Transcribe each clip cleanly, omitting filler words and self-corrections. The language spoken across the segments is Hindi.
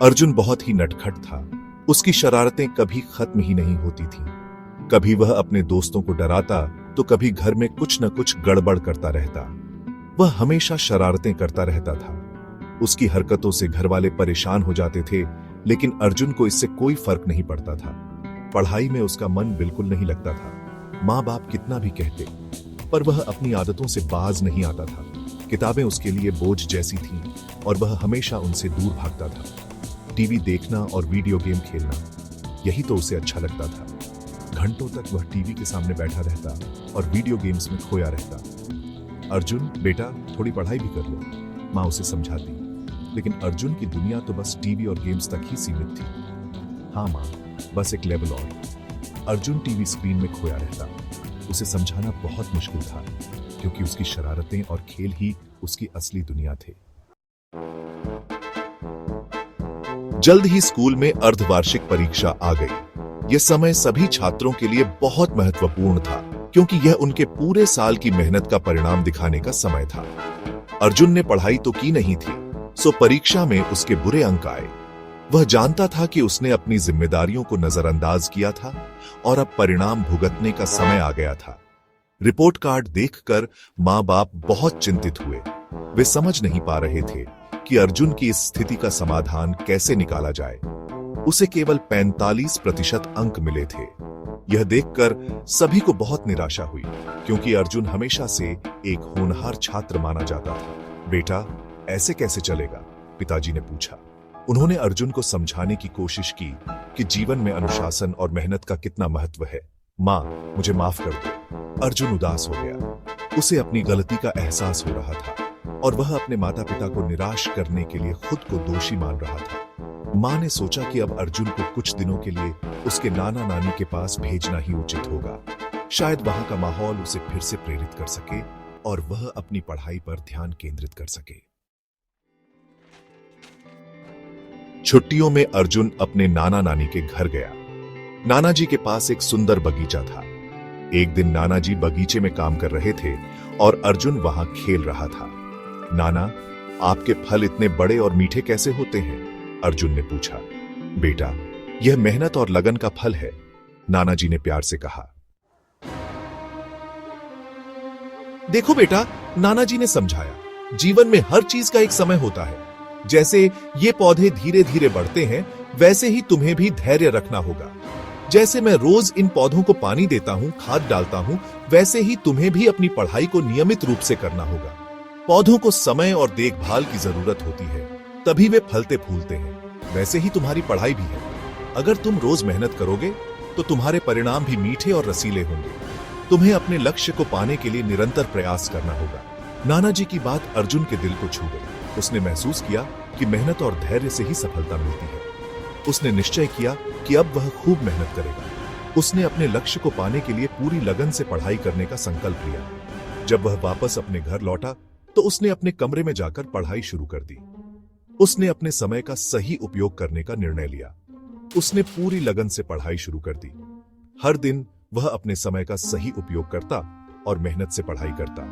अर्जुन बहुत ही नटखट था। उसकी शरारतें कभी खत्म ही नहीं होती थीं। कभी वह अपने दोस्तों को डराता तो कभी घर में कुछ न कुछ गड़बड़ करता रहता। वह हमेशा शरारतें करता रहता था। उसकी हरकतों से घर वाले परेशान हो जाते थे, लेकिन अर्जुन को इससे कोई फर्क नहीं पड़ता था। पढ़ाई में उसका मन बिल्कुल नहीं लगता था। माँ बाप कितना भी कहते, पर वह अपनी आदतों से बाज नहीं आता था। किताबें उसके लिए बोझ जैसी थीं और वह हमेशा उनसे दूर भागता था। टीवी देखना और वीडियो गेम खेलना, यही तो उसे अच्छा लगता था। घंटों तक वह टीवी के सामने बैठा रहता और वीडियो गेम्स में खोया रहता। अर्जुन बेटा, थोड़ी पढ़ाई भी कर लो, माँ उसे समझाती। लेकिन अर्जुन की दुनिया तो बस टीवी और गेम्स तक ही सीमित थी। हाँ माँ, बस एक लेवल और। अर्जुन टीवी स्क्रीन में खोया रहता। उसे समझाना बहुत मुश्किल था, क्योंकि उसकी शरारतें और खेल ही उसकी असली दुनिया थे। जल्द ही स्कूल में अर्धवार्षिक परीक्षा आ गई। यह समय सभी छात्रों के लिए बहुत महत्वपूर्ण था, क्योंकि यह उनके पूरे साल की मेहनत का परिणाम दिखाने का समय था। अर्जुन ने पढ़ाई तो की नहीं थी, सो परीक्षा में उसके बुरे अंक आए। वह जानता था कि उसने अपनी जिम्मेदारियों को नजरअंदाज किया था और अब परिणाम भुगतने का समय आ गया था। रिपोर्ट कार्ड देखकर माँ बाप बहुत चिंतित हुए। वे समझ नहीं पा रहे थे कि अर्जुन की इस स्थिति का समाधान कैसे निकाला जाए। उसे केवल 45% अंक मिले थे। यह देखकर सभी को बहुत निराशा हुई, क्योंकि अर्जुन हमेशा से एक होनहार छात्र माना जाता था। बेटा, ऐसे कैसे चलेगा? पिताजी ने पूछा। उन्होंने अर्जुन को समझाने की कोशिश की कि जीवन में अनुशासन और मेहनत का कितना महत्व है। माँ, मुझे माफ कर दो। अर्जुन उदास हो गया। उसे अपनी गलती का एहसास हो रहा था और वह अपने माता पिता को निराश करने के लिए खुद को दोषी मान रहा था। माँ ने सोचा कि अब अर्जुन को कुछ दिनों के लिए उसके नाना नानी के पास भेजना ही उचित होगा। शायद वहां का माहौल उसे फिर से प्रेरित कर सके और वह अपनी पढ़ाई पर ध्यान केंद्रित कर सके। छुट्टियों में अर्जुन अपने नाना नानी के घर गया। नाना जी के पास एक सुंदर बगीचा था। एक दिन नाना जी बगीचे में काम कर रहे थे और अर्जुन वहां खेल रहा था। नाना, आपके फल इतने बड़े और मीठे कैसे होते हैं? अर्जुन ने पूछा। बेटा, यह मेहनत और लगन का फल है, नाना जी ने प्यार से कहा। देखो बेटा, नाना जी ने समझाया, जीवन में हर चीज का एक समय होता है। जैसे ये पौधे धीरे धीरे बढ़ते हैं, वैसे ही तुम्हें भी धैर्य रखना होगा। जैसे मैं रोज इन पौधों को पानी देता हूं, खाद डालता हूं, वैसे ही तुम्हें भी अपनी पढ़ाई को नियमित रूप से करना होगा। पौधों को समय और देखभाल की जरूरत होती है, तभी वे फलते फूलते हैं। वैसे ही तुम्हारी पढ़ाई भी है। अगर तुम रोज मेहनत करोगे तो तुम्हारे परिणाम भी मीठे और रसीले होंगे। तुम्हें अपने लक्ष्य को पाने के लिए निरंतर प्रयास करना होगा। नाना जी की बात अर्जुन के दिल को छू गई। उसने महसूस किया कि मेहनत और धैर्य से ही सफलता मिलती है। उसने निश्चय किया कि अब वह खूब मेहनत करेगा। उसने अपने लक्ष्य को पाने के लिए पूरी लगन से पढ़ाई करने का संकल्प लिया। जब वह वापस अपने घर लौटा तो उसने अपने कमरे में जाकर पढ़ाई शुरू कर दी। उसने अपने समय का सही उपयोग करने का निर्णय लिया। उसने पूरी लगन से पढ़ाई शुरू कर दी। हर दिन वह अपने समय का सही उपयोग करता और मेहनत से पढ़ाई करता।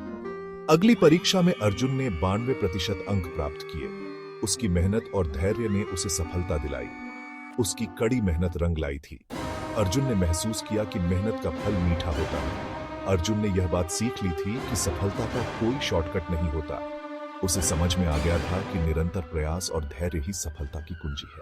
अगली परीक्षा में अर्जुन ने 92% अंक प्राप्त किए। उसकी मेहनत और धैर्य ने उसे सफलता दिलाई। उसकी कड़ी मेहनत रंग लाई थी। अर्जुन ने महसूस किया कि मेहनत का फल मीठा होता है। अर्जुन ने यह बात सीख ली थी कि सफलता का कोई शॉर्टकट नहीं होता। उसे समझ में आ गया था कि निरंतर प्रयास और धैर्य ही सफलता की कुंजी है।